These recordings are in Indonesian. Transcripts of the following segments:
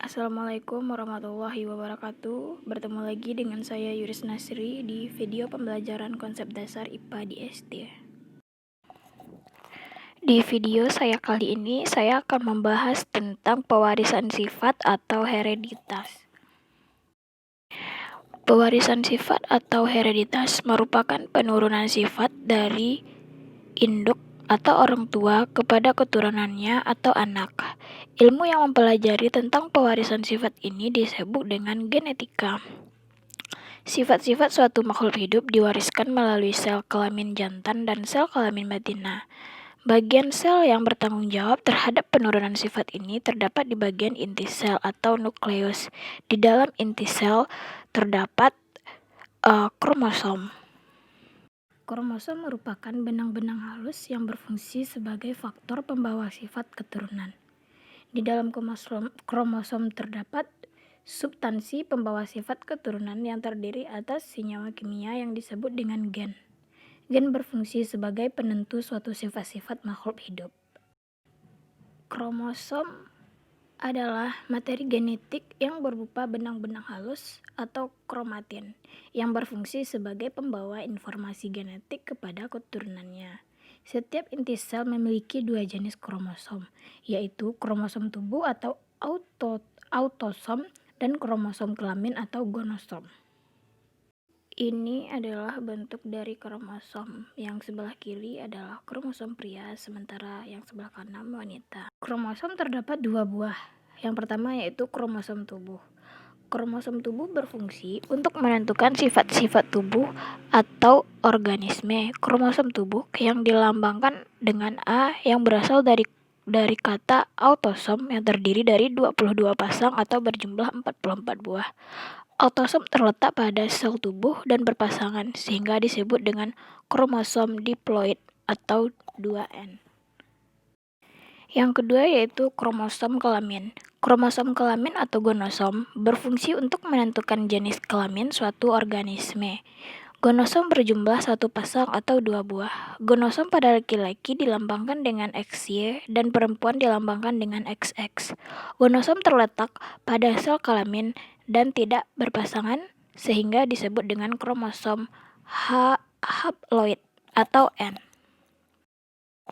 Assalamualaikum warahmatullahi wabarakatuh. Bertemu lagi dengan saya Yuris Nasri di video pembelajaran konsep dasar IPA di SD. Di video saya kali ini, saya akan membahas tentang pewarisan sifat atau hereditas. Pewarisan sifat atau hereditas merupakan penurunan sifat dari induk atau orang tua kepada keturunannya atau anak. Ilmu yang mempelajari tentang pewarisan sifat ini disebut dengan genetika. Sifat-sifat suatu makhluk hidup diwariskan melalui sel kelamin jantan dan sel kelamin betina. Bagian sel yang bertanggung jawab terhadap penurunan sifat ini terdapat di bagian inti sel atau nukleus. Di dalam inti sel terdapat kromosom. Kromosom merupakan benang-benang halus yang berfungsi sebagai faktor pembawa sifat keturunan. Di dalam kromosom terdapat substansi pembawa sifat keturunan yang terdiri atas senyawa kimia yang disebut dengan gen. Gen berfungsi sebagai penentu suatu sifat-sifat makhluk hidup. Kromosom adalah materi genetik yang berupa benang-benang halus atau kromatin yang berfungsi sebagai pembawa informasi genetik kepada keturunannya. Setiap inti sel memiliki dua jenis kromosom, yaitu kromosom tubuh atau autosom dan kromosom kelamin atau gonosom. Ini adalah bentuk dari kromosom. Yang sebelah kiri adalah kromosom pria, sementara yang sebelah kanan wanita. Kromosom terdapat dua buah. Yang pertama yaitu kromosom tubuh. Kromosom tubuh berfungsi untuk menentukan sifat-sifat tubuh atau organisme. Kromosom tubuh yang dilambangkan dengan A yang berasal dari kata autosom yang terdiri dari 22 pasang atau berjumlah 44 buah. Autosom terletak pada sel tubuh dan berpasangan sehingga disebut dengan kromosom diploid atau 2N. Yang kedua yaitu kromosom kelamin. Kromosom kelamin atau gonosom berfungsi untuk menentukan jenis kelamin suatu organisme. Gonosom berjumlah 1 pasang atau 2 buah. Gonosom pada laki-laki dilambangkan dengan XY dan perempuan dilambangkan dengan XX. Gonosom terletak pada sel kelamin dan tidak berpasangan sehingga disebut dengan kromosom haploid atau N.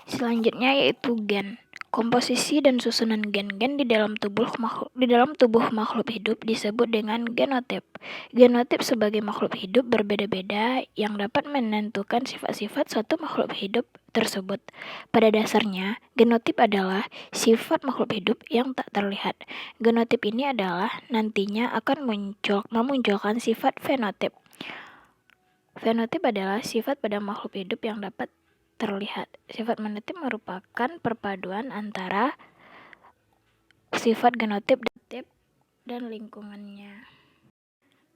Selanjutnya yaitu gen. Komposisi dan susunan gen-gen di dalam tubuh makhluk hidup disebut dengan genotip. Genotip sebagai makhluk hidup berbeda-beda yang dapat menentukan sifat-sifat suatu makhluk hidup tersebut. Pada dasarnya, genotip adalah sifat makhluk hidup yang tak terlihat. Genotip ini adalah nantinya akan memunculkan sifat fenotip. Fenotip adalah sifat pada makhluk hidup yang dapat terlihat. Sifat fenotip merupakan perpaduan antara sifat genotip dan lingkungannya.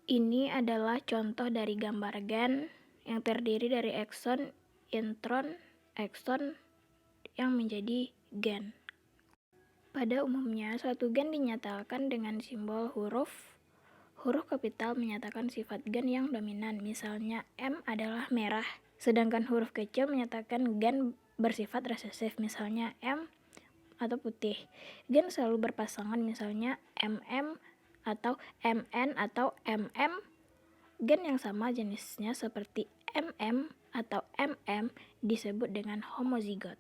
Ini adalah contoh dari gambar gen yang terdiri dari ekson, intron, ekson yang menjadi gen. Pada umumnya, suatu gen dinyatakan dengan simbol huruf. Huruf kapital menyatakan sifat gen yang dominan, misalnya M adalah merah. Sedangkan huruf kecil menyatakan gen bersifat resesif, misalnya M atau putih. Gen selalu berpasangan, misalnya MM atau MN atau MM. Gen yang sama jenisnya seperti MM atau MM disebut dengan homozigot.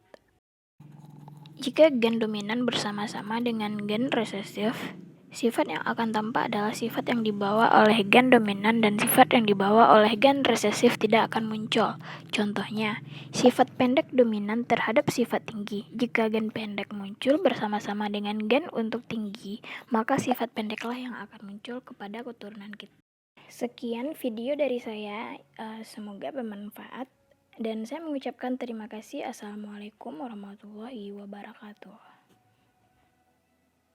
Jika gen dominan bersama-sama dengan gen resesif, sifat yang akan tampak adalah sifat yang dibawa oleh gen dominan dan sifat yang dibawa oleh gen resesif tidak akan muncul. Contohnya, sifat pendek dominan terhadap sifat tinggi. Jika gen pendek muncul bersama-sama dengan gen untuk tinggi, maka sifat pendeklah yang akan muncul kepada keturunan kita. Sekian video dari saya, semoga bermanfaat dan saya mengucapkan terima kasih. Assalamualaikum warahmatullahi wabarakatuh.